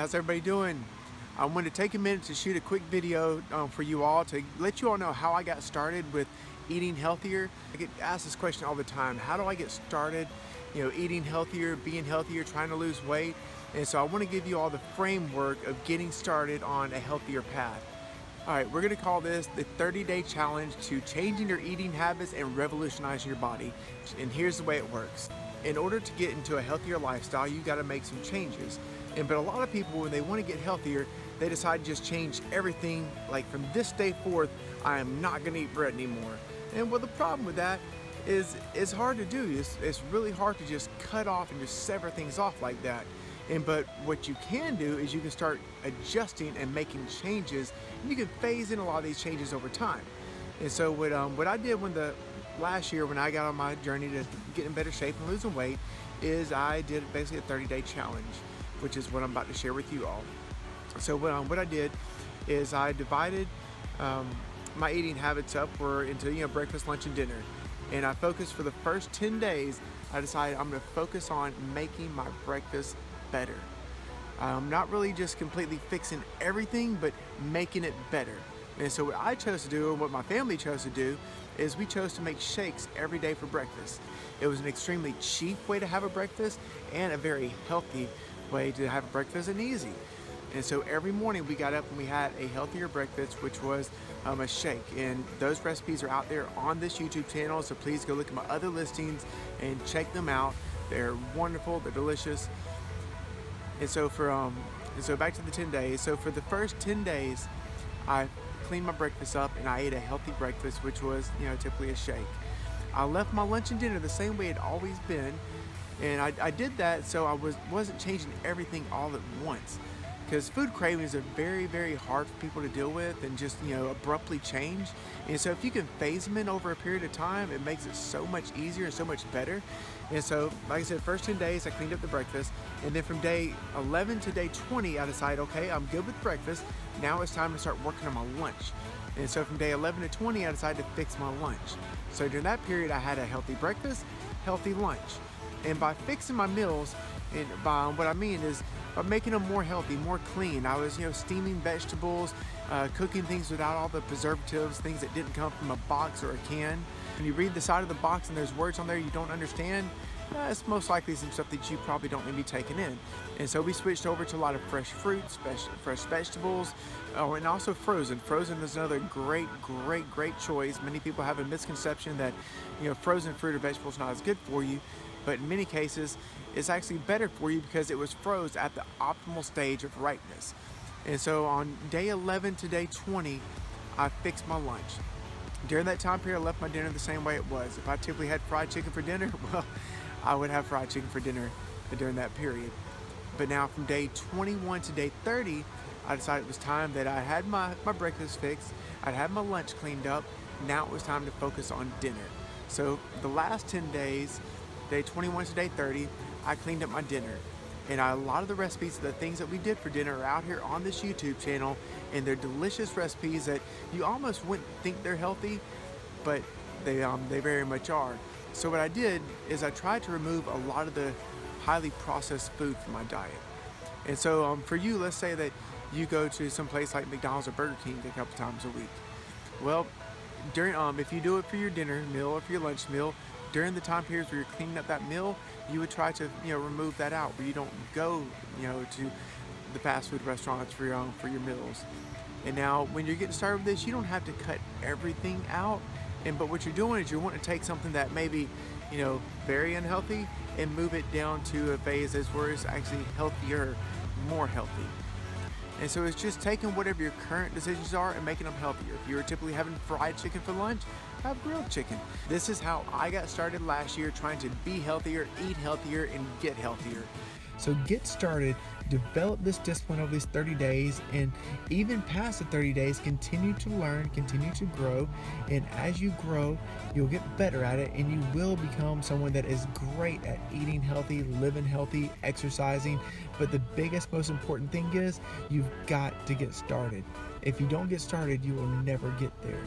how's everybody doing? I wanted to take a minute to shoot a quick video for you all to let you all know how I got started with eating healthier. I get asked this question all the time: how do I get started, eating healthier, being healthier, trying to lose weight? And so I want to give you all the framework of getting started on a healthier path. All right, we're gonna call this the 30-day challenge to changing your eating habits and revolutionizing your body. And here's the way it works. In order to get into a healthier lifestyle, you gotta make some changes. But a lot of people, when they wanna get healthier, they decide to just change everything. Like, from this day forth, I am not gonna eat bread anymore. And well, the problem with that is it's hard to do. It's really hard to just cut off and just sever things off like that. But what you can do is you can start adjusting and making changes, and you can phase in a lot of these changes over time. And so what I did last year when I got on my journey to get in better shape and losing weight is I did basically a 30-day challenge, which is what I'm about to share with you all. So what I did is I divided my eating habits up into breakfast, lunch, and dinner. And I focused for the first 10 days. I decided I'm going to focus on making my breakfast better. Not really just completely fixing everything, but making it better. And so what I chose to do, and what my family chose to do, is we chose to make shakes every day for breakfast. It was an extremely cheap way to have a breakfast and a very healthy way to have a breakfast, and easy. And so every morning we got up and we had a healthier breakfast, which was a shake. And those recipes are out there on this YouTube channel, so please go look at my other listings and check them out. They're wonderful, they're delicious. And so back to the 10 days. So for the first 10 days, I cleaned my breakfast up and I ate a healthy breakfast, which was typically a shake. I left my lunch and dinner the same way it always been, and I did that so I wasn't changing everything all at once, because food cravings are very, very hard for people to deal with and just abruptly change. And so if you can phase them in over a period of time, it makes it so much easier and so much better. And so, like I said, first 10 days I cleaned up the breakfast, and then from day 11 to day 20 I decided, okay, I'm good with breakfast, now it's time to start working on my lunch. And so from day 11 to 20 I decided to fix my lunch. So during that period I had a healthy breakfast, healthy lunch. And by fixing my meals, and by what I mean is by making them more healthy, more clean. I was steaming vegetables, cooking things without all the preservatives, things that didn't come from a box or a can. When you read the side of the box and there's words on there you don't understand, it's most likely some stuff that you probably don't need to be taking in. And so we switched over to a lot of fresh fruits, fresh vegetables, and also frozen. Frozen is another great choice. Many people have a misconception that frozen fruit or vegetables is not as good for you, but in many cases it's actually better for you because it was froze at the optimal stage of ripeness. And so on day 11 to day 20 I fixed my lunch. During that time period I left my dinner the same way it was. If I typically had fried chicken for dinner, well, I would have fried chicken for dinner during that period. But now from day 21 to day 30, I decided it was time that I had my breakfast fixed, I'd had my lunch cleaned up, now it was time to focus on dinner. So the last 10 days, day 21 to day 30, I cleaned up my dinner. And a lot of the recipes, the things that we did for dinner are out here on this YouTube channel, and they're delicious recipes that you almost wouldn't think they're healthy, but they very much are. So what I did is I tried to remove a lot of the highly processed food from my diet. And so for you, let's say that you go to some place like McDonald's or Burger King a couple times a week. Well, during if you do it for your dinner meal or for your lunch meal, during the time periods where you're cleaning up that meal, you would try to remove that out, where you don't go to the fast food restaurants for your meals. And now when you're getting started with this, you don't have to cut everything out. But what you're doing is you're wanting to take something that may be very unhealthy and move it down to a phase where it's actually healthier, more healthy. And so it's just taking whatever your current decisions are and making them healthier. If you're typically having fried chicken for lunch, have grilled chicken. This is how I got started last year, trying to be healthier, eat healthier, and get healthier. So get started, develop this discipline over these 30 days, and even past the 30 days, continue to learn, continue to grow. And as you grow, you'll get better at it, and you will become someone that is great at eating healthy, living healthy, exercising. But the biggest, most important thing is you've got to get started. If you don't get started, you will never get there.